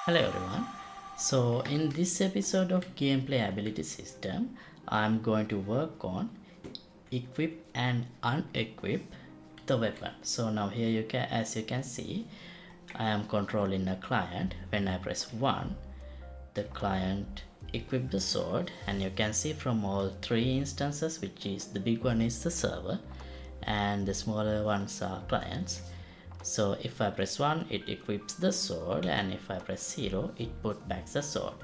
Hello everyone. So in this episode of Gameplay Ability System, I'm going to work on equip and unequip the weapon. So now here as you can see, I am controlling a client. When I press 1, the client equip the sword, and you can see from all three instances, which is the big one is the server and the smaller ones are clients. So if I press 1, it equips the sword, and if I press 0, it puts back the sword,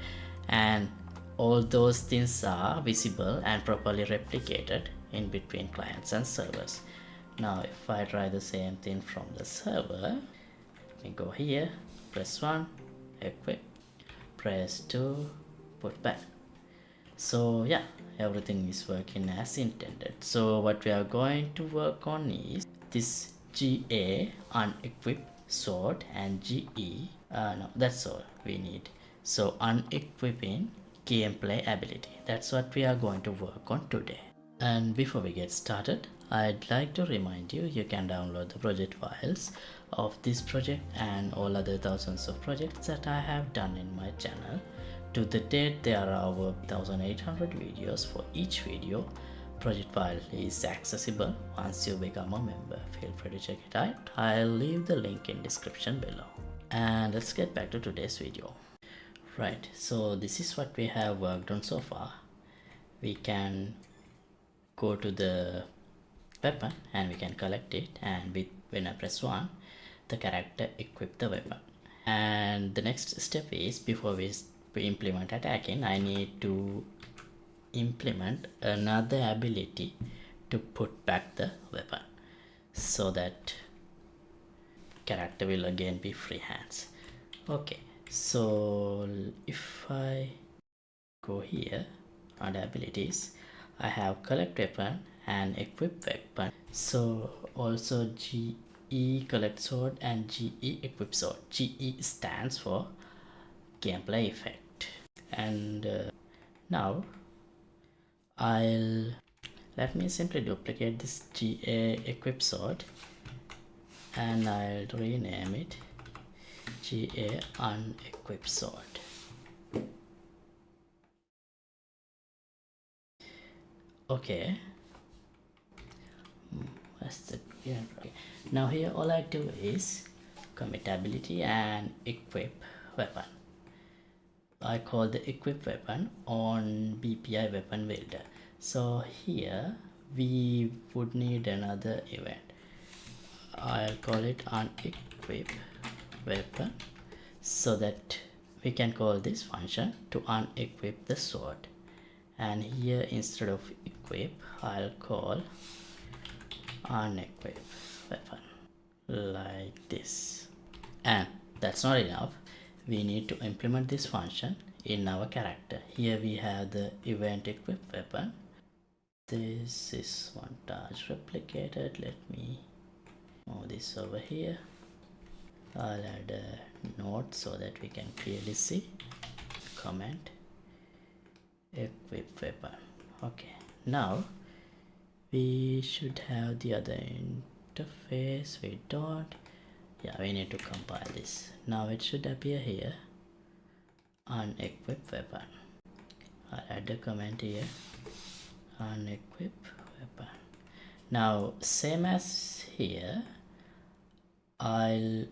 and all those things are visible and properly replicated in between clients and servers. Now if I try the same thing from the server, let me go here, press 1, equip, press 2, put back. So yeah, everything is working as intended. So what we are going to work on is this GA unequipped sword and GE. No, that's all we need. So unequipping gameplay ability, that's what we are going to work on today. And before we get started, I'd like to remind you can download the project files of this project and all other thousands of projects that I have done in my channel. To the date, there are over 1800 videos. For each video, project file is accessible once you become a member. Feel free to check it out. I'll leave the link in description below. And let's get back to today's video. Right, so this is what we have worked on so far. We can go to the weapon and we can collect it, and when I press 1, the character equip the weapon. And the next step is, before we implement attacking, I need to implement another ability to put back the weapon, so that character will again be free hands. Okay, so if I go here under abilities, I have collect weapon and equip weapon. So also GE collect sword and GE equip sword. GE stands for gameplay effect. And now let me simply duplicate this GA equip sword, and I'll rename it GA unequip sword. Okay, now here all I do is commit ability and equip weapon. I call the equip weapon on BPI weapon builder. So here we would need another event. I'll call it unequip weapon, so that we can call this function to unequip the sword. And here, instead of equip, I'll call unequip weapon, like this. And that's not enough. We need to implement this function in our character. Here we have the event equip weapon. This is montage replicated. Let me move this over here. I'll add a note so that we can clearly see. Comment equip weapon. Okay, now we should have the other interface. We don't. Yeah, we need to compile this. Now it should appear here, unequip weapon. I'll add a comment here, unequip weapon. Now same as here, I'll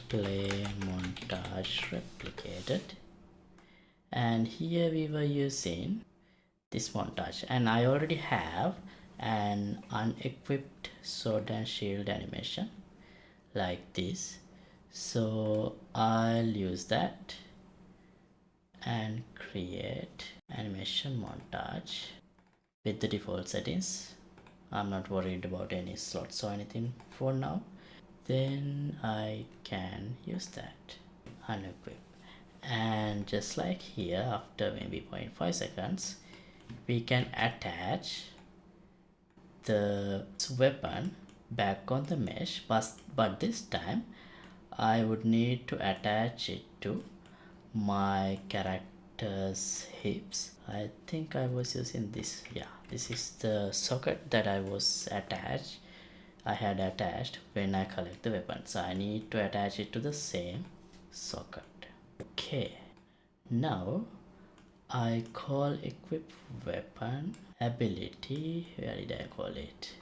play montage replicated, and here we were using this montage, and I already have an unequipped sword and shield animation like this, so I'll use that and create animation montage with the default settings. I'm not worried about any slots or anything for now. Then I can use that unequip, and just like here, after maybe 0.5 seconds, we can attach the weapon back on the mesh, but this time I would need to attach it to my character's hips. I think I was using this. Yeah, this is the socket that I had attached when I collect the weapon. So I need to attach it to the same socket. Okay, now I call equip weapon ability. Where did I call it?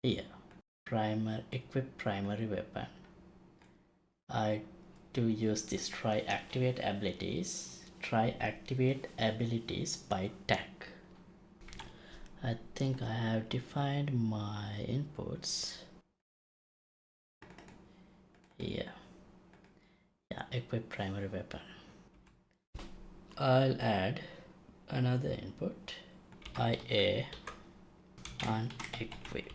Here, equip primary weapon. I to use this try activate abilities by tag. I think I have defined my inputs here. Yeah, equip primary weapon. I'll add another input, IA unequip.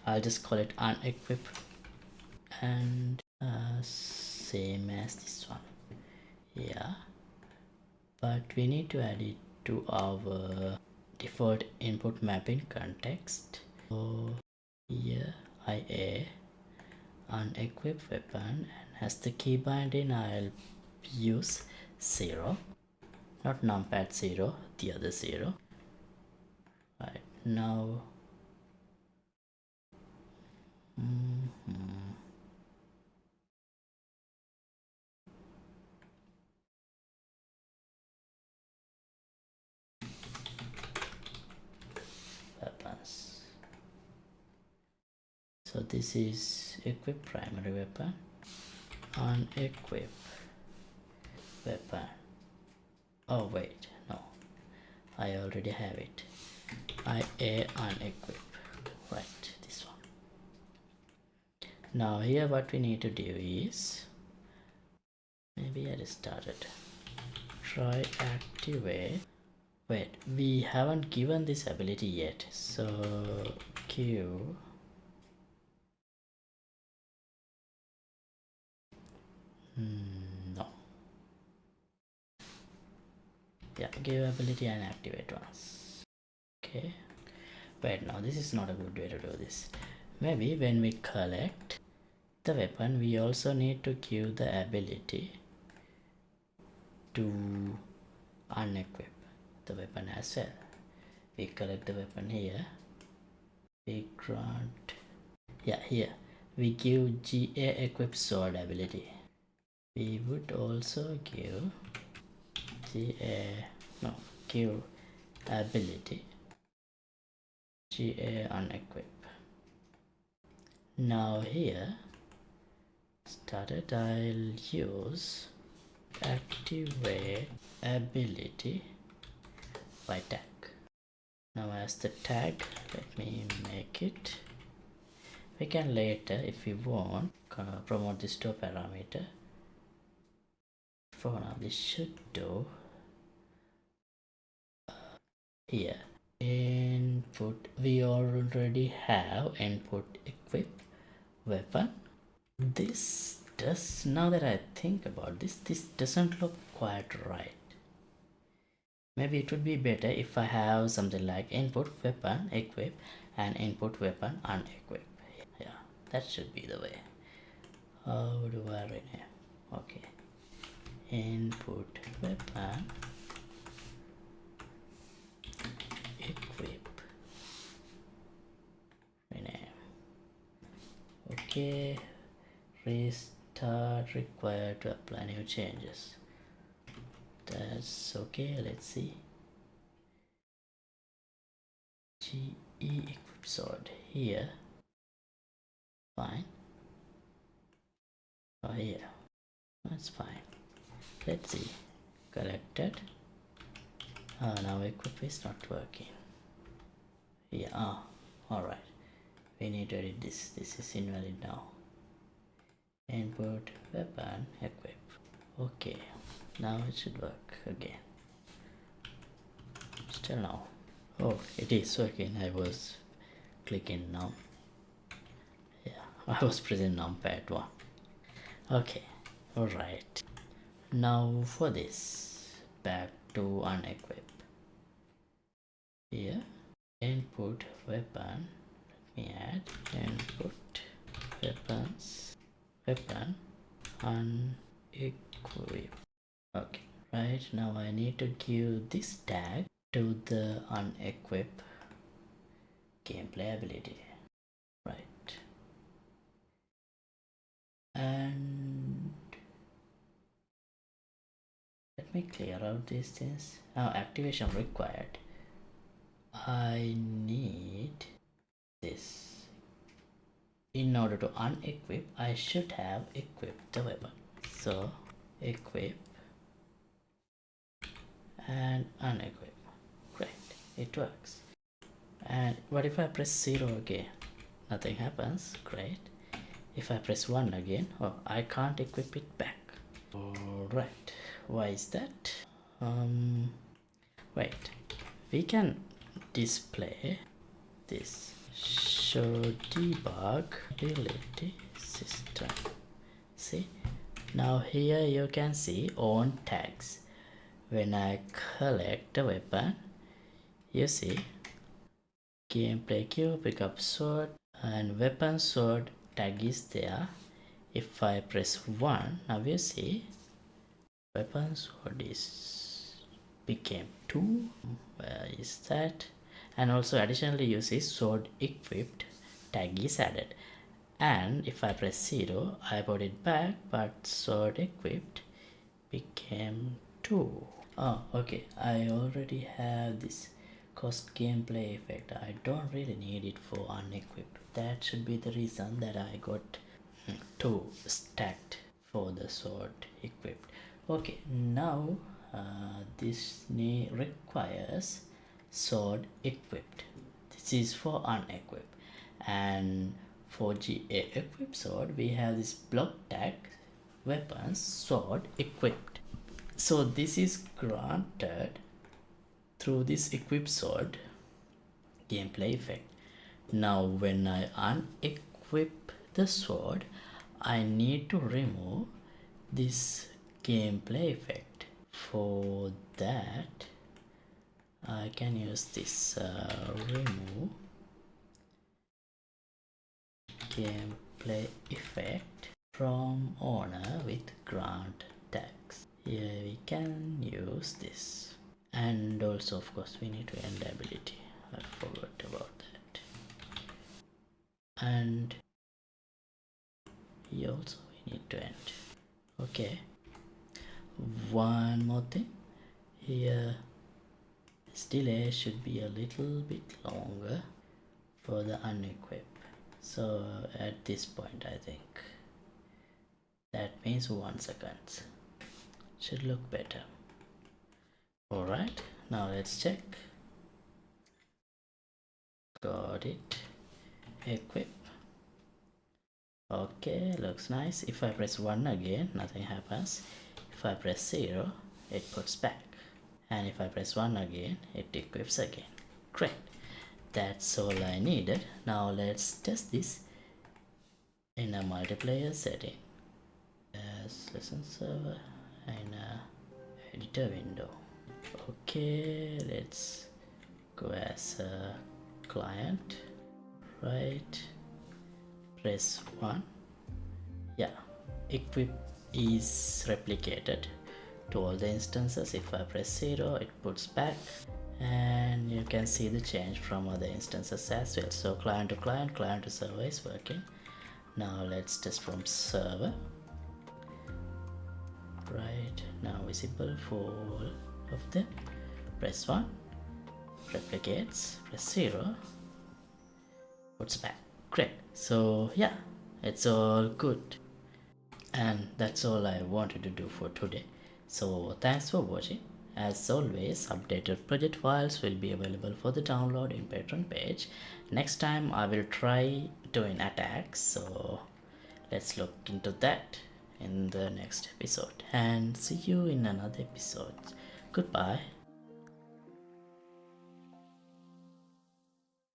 I'll just call it unequip, and same as this one. Yeah, but we need to add it to our default input mapping context. So here IA unequip weapon, and as the key binding I'll use 0, not numpad 0, the other 0. Right now weapons. So this is equip primary weapon, unequip weapon. Oh wait, no, I already have it. IA unequip. Right, this one. Now here what we need to do is, maybe I just started. Try activate. Wait, we haven't given this ability yet. So Q no. Yeah, give ability and activate once. Okay. Wait, no, this is not a good way to do this. Maybe when we collect the weapon, we also need to give the ability to unequip the weapon as well. We collect the weapon here. We grant, yeah, here we give GA equip sword ability. We would also give give ability GA unequip. Now here started, I'll use activate ability by tag. Now as the tag, let me make it. We can later, if we want, promote this to a parameter. For now this should do. Here input, we already have input equip weapon. This does, now that I think about this doesn't look quite right. Maybe it would be better if I have something like input weapon equip and input weapon unequip. Yeah, that should be the way. How do I rename? Okay, input weapon equip rename. Okay, restart required to apply new changes. That's okay. Let's see. GE equip sword here. Fine. Oh, here. That's fine. Let's see. Collected. Oh, now equip is not working. Yeah. Alright. We need to edit this. This is invalid now. Input weapon equip. Okay. Now it should work again. Still no. Oh, it is working. I was clicking now. Yeah, I was pressing numpad 1. Okay, alright. Now for this, back to unequip. Here, input weapon. Let me add input weapon unequip. Okay, right now I need to give this tag to the unequip gameplay ability. Right, and me clear out these things. Now activation required. I need this. In order to unequip, I should have equipped the weapon. So equip and unequip. Great, it works. And what if I press 0 again? Nothing happens. Great. If I press 1 again, oh, I can't equip it back. Alright, why is that? Wait, we can display this show debug ability system. See, now here you can see on tags. When I collect a weapon, you see 𝐂𝐚𝐭𝐫𝐿 pick up sword and weapon sword tag is there. If I press 1, now you see weapon sword is became 2. Where is that? And also additionally you see sword equipped tag is added. And if I press 0, I put it back, but sword equipped became 2. Oh, okay, I already have this cost gameplay effect. I don't really need it for unequipped. That should be the reason that I got 2 stacked for the sword equipped. Okay, now this requires sword equipped. This is for unequipped. And for GA equipped sword, we have this block tag weapons sword equipped. So this is granted through this equipped sword gameplay effect. Now when I unequip the sword, I need to remove this gameplay effect. For that, I can use this remove gameplay effect from owner with grant tags. Here we can use this. And also of course we need to end ability. I forgot about that. And here also we need to end. Okay, one more thing. Here this delay should be a little bit longer for the unequip. So at this point I think that means 1 second. Should look better. Alright, now let's check. Got it. Equip. Okay, looks nice. If I press 1 again, nothing happens. If I press 0, it puts back. And if I press 1 again, it equips again. Great. That's all I needed. Now let's test this in a multiplayer setting. As lesson server in a editor window. Okay, let's go as a client. Right, press 1. Yeah, equip is replicated to all the instances. If I press 0, it puts back, and you can see the change from other instances as well. So client to client, client to server is working. Now let's test from server. Right, now visible for all of them. Press 1, replicates. Press 0, puts back. Great. So yeah, it's all good, and that's all I wanted to do for today. So thanks for watching. As always, updated project files will be available for the download in Patreon page. Next time I will try doing attacks, so let's look into that in the next episode, and see you in another episode. Goodbye.